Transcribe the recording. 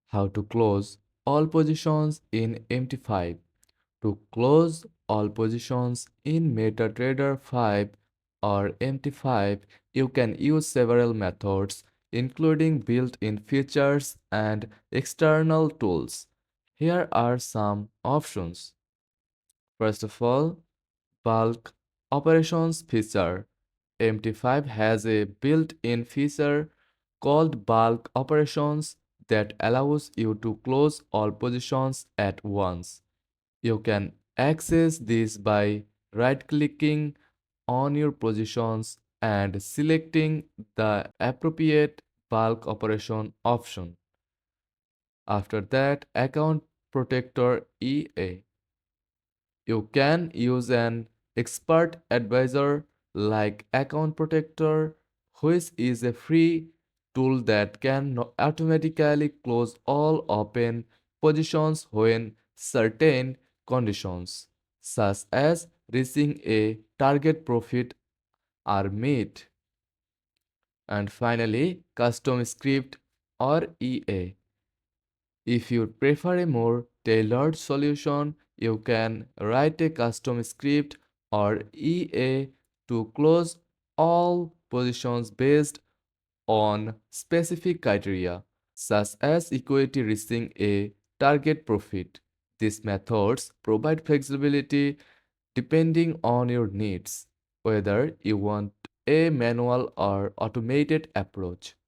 How to close all positions in MT5. To close all positions in MetaTrader 5 or MT5, you can use several methods, including built-in features and external tools. Here are some options. First of all, bulk operations feature. MT5 has a built-in feature called bulk operations that allows you to close all positions at once. You can access this by right-clicking on your positions and selecting the appropriate bulk operation option. After that, Account Protector EA. You can use an expert advisor like Account Protector, which is a free tool that can automatically close all open positions when certain conditions, such as reaching a target profit, are met. And finally, Custom Script or EA. If you prefer a more tailored solution, you can write a custom script or EA to close all positions based on specific criteria, such as equity reaching a target profit. These methods provide flexibility depending on your needs, whether you want a manual or automated approach.